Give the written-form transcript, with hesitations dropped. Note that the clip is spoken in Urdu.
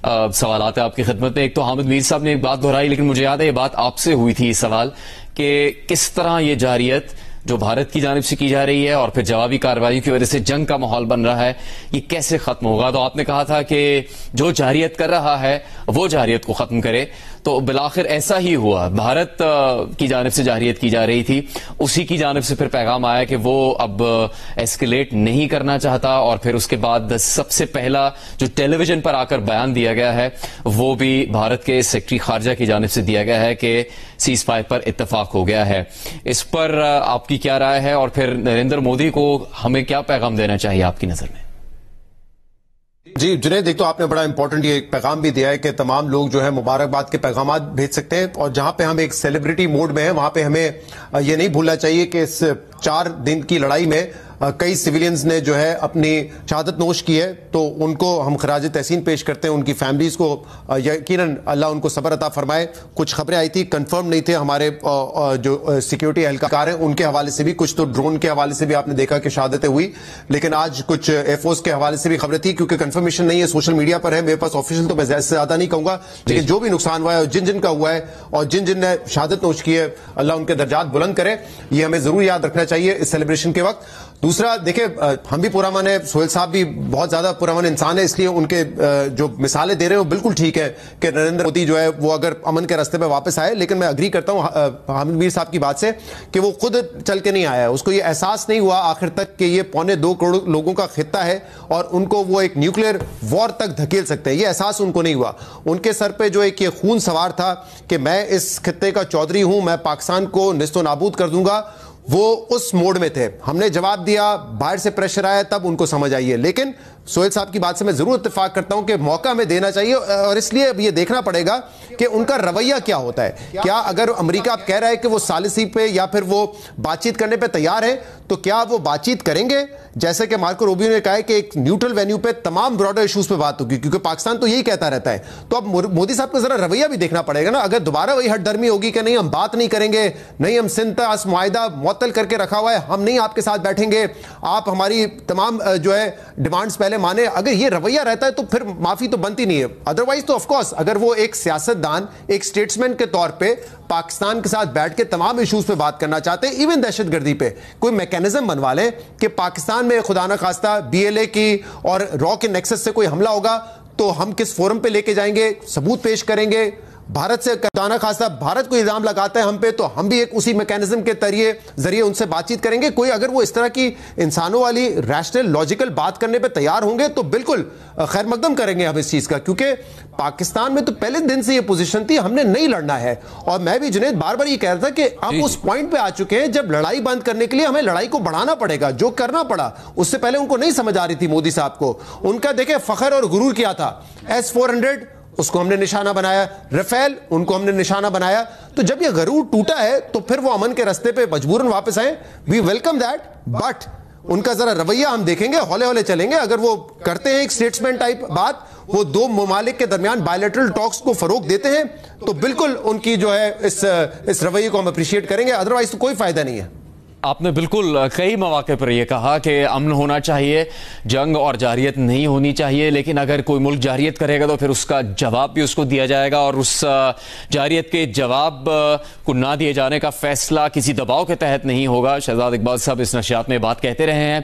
سوالات ہیں آپ کی خدمت میں. ایک تو حامد میر صاحب نے ایک بات دہرائی، لیکن مجھے یاد ہے یہ بات آپ سے ہوئی تھی، سوال کہ کس طرح یہ جارحیت جو بھارت کی جانب سے کی جا رہی ہے اور پھر جوابی کارروائی کی وجہ سے جنگ کا ماحول بن رہا ہے، یہ کیسے ختم ہوگا. تو آپ نے کہا تھا کہ جو جارحیت کر رہا ہے وہ جارحیت کو ختم کرے، تو بالآخر ایسا ہی ہوا. بھارت کی جانب سے جارحیت کی جا رہی تھی، اسی کی جانب سے پھر پیغام آیا کہ وہ اب ایسکیلیٹ نہیں کرنا چاہتا، اور پھر اس کے بعد سب سے پہلا جو ٹیلی ویژن پر آ کر بیان دیا گیا ہے وہ بھی بھارت کے سیکرٹری خارجہ کی جانب سے دیا گیا ہے کہ سیز فائر پر اتفاق ہو گیا ہے. اس پر آپ کی کیا رائے ہے، اور پھر نریندر مودی کو ہمیں کیا پیغام دینا چاہیے آپ کی نظر میں؟ جی جنید، ایک تو آپ نے بڑا امپورٹنٹ یہ پیغام بھی دیا ہے کہ تمام لوگ جو ہے مبارکباد کے پیغامات بھیج سکتے ہیں، اور جہاں پہ ہم ایک سیلیبریٹی موڈ میں ہیں وہاں پہ ہمیں یہ نہیں بھولنا چاہیے کہ اس 4 دن کی لڑائی میں کئی سویلینز نے جو ہے اپنی شہادت نوش کی ہے، تو ان کو ہم خراج تحسین پیش کرتے ہیں. ان کی فیملیز کو یقیناً اللہ ان کو صبر عطا فرمائے. کچھ خبریں آئی تھی، کنفرم نہیں تھے ہمارے جو سیکیورٹی اہلکار ہیں ان کے حوالے سے بھی، کچھ تو ڈرون کے حوالے سے بھی آپ نے دیکھا کہ شہادتیں ہوئی، لیکن آج کچھ ایئر فورس کے حوالے سے بھی خبریں تھی. کیونکہ کنفرمیشن نہیں ہے، سوشل میڈیا پر ہے، میرے پاس آفیشیل تو میں زیادہ سے زیادہ نہیں کہوں گا، لیکن جو بھی نقصان ہوا ہے اور جن کا ہوا ہے اور جن نے شہادت نوش کی ہے، اللہ ان کے درجات بلند کرے. یہ ہمیں ضرور یاد رکھنا چاہیے اس سیلیبریشن کے وقت. دوسرا دیکھیں، ہم بھی پرامن ہیں، سہیل صاحب بھی بہت زیادہ پرامن انسان ہے، اس لیے ان کے جو مثالیں دے رہے ہیں وہ بالکل ٹھیک ہے کہ نریندر مودی جو ہے وہ اگر امن کے راستے پہ واپس آئے. لیکن میں اگری کرتا ہوں حامد میر صاحب کی بات سے کہ وہ خود چل کے نہیں آیا ہے، اس کو یہ احساس نہیں ہوا آخر تک کہ یہ 1.25 کروڑ لوگوں کا خطہ ہے اور ان کو وہ ایک نیوکلیر وار تک دھکیل سکتے ہیں. یہ احساس ان کو نہیں ہوا. ان کے سر پہ جو ایک یہ خون سوار تھا کہ میں اس خطے کا چودھری ہوں، میں پاکستان کو نیست و نابود کر دوں گا، وہ اس موڈ میں تھے. ہم نے جواب دیا، باہر سے پریشر آیا، تب ان کو سمجھ آئی ہے. لیکن سہیل صاحب کی بات سے میں ضرور اتفاق کرتا ہوں کہ موقع ہمیں دینا چاہیے، اور اس لیے اب یہ دیکھنا پڑے گا کہ ان کا رویہ کیا ہوتا ہے. کیا اگر امریکہ اب کہہ رہا ہے کہ وہ ثالثی پہ یا پھر وہ بات چیت کرنے پہ تیار ہے، تو کیا وہ بات چیت کریں گے؟ جیسے کہ مارکو روبیو نے کہا ہے کہ ایک نیوٹرل وینیو پہ تمام براڈر ایشوز پہ بات ہوگی، کیونکہ پاکستان تو یہی کہتا رہتا ہے. تو اب مودی صاحب کو ذرا رویہ بھی دیکھنا پڑے گا نا. اگر دوبارہ وہی ہٹ درمی ہوگی کہ نہیں ہم بات نہیں کریں گے، نہیں ہم سنتاس معاہدہ معطل کر کے رکھا ہوا ہے، ہم نہیں آپ کے ساتھ بیٹھیں گے، آپ ہماری تمام جو ہے ڈیمانڈز پہلے مانیں، اگر یہ رویہ رہتا ہے تو پھر معافی تو بنتی نہیں ہے. ادروائز تو آف کورس اگر وہ ایک سیاستدان، ایک اسٹیٹسمین کے طور پہ پاکستان کے ساتھ بیٹھ کے تمام ایشوز پہ بات کرنا چاہتے ہیں، ایون دہشت گردی پہ کوئی میکینزم بنوا لیں کہ پاکستان میں خدا نہ خواستہ BLA کی اور را کے نیکسس سے کوئی حملہ ہوگا تو ہم کس فورم پہ لے کے جائیں گے، ثبوت پیش کریں گے. بھارت سے خدا خاصہ بھارت کو الزام لگاتا ہے ہم پہ، تو ہم بھی ایک اسی میکینزم کے ذریعے ان سے بات چیت کریں گے. کوئی اگر وہ اس طرح کی انسانوں والی ریشنل لاجیکل بات کرنے پہ تیار ہوں گے تو بالکل خیر مقدم کریں گے ہم اس چیز کا. کیونکہ پاکستان میں تو پہلے دن سے یہ پوزیشن تھی، ہم نے نہیں لڑنا ہے. اور میں بھی جنید بار بار یہ کہہ رہا تھا کہ ہم اس پوائنٹ پہ آ چکے ہیں جب لڑائی بند کرنے کے لیے ہمیں لڑائی کو بڑھانا پڑے گا. جو کرنا پڑا اس سے پہلے ان کو نہیں سمجھ آ رہی تھی مودی صاحب کو. ان کا دیکھیں فخر اور غرور کیا تھا، S-400 اس کو ہم نے نشانہ بنایا، رفیل ان کو ہم نے نشانہ بنایا. تو جب یہ غرور ٹوٹا ہے تو پھر وہ امن کے راستے پہ مجبوراً واپس آئے. وی ویلکم دیٹ، بٹ ان کا ذرا رویہ ہم دیکھیں گے، ہولے ہولے چلیں گے. اگر وہ کرتے ہیں ایک اسٹیٹسمنٹ ٹائپ بات، وہ 2 ممالک کے درمیان بائیلیٹرل ٹاکس کو فروغ دیتے ہیں، تو بالکل ان کی جو ہے اس رویے کو ہم اپریشیٹ کریں گے. ادروائز تو کوئی فائدہ نہیں ہے. آپ نے بالکل کئی مواقع پر یہ کہا کہ امن ہونا چاہیے، جنگ اور جارحیت نہیں ہونی چاہیے. لیکن اگر کوئی ملک جارحیت کرے گا تو پھر اس کا جواب بھی اس کو دیا جائے گا، اور اس جارحیت کے جواب کو نہ دیے جانے کا فیصلہ کسی دباؤ کے تحت نہیں ہوگا. شہزاد اقبال صاحب اس نشریات میں بات کہتے رہے ہیں.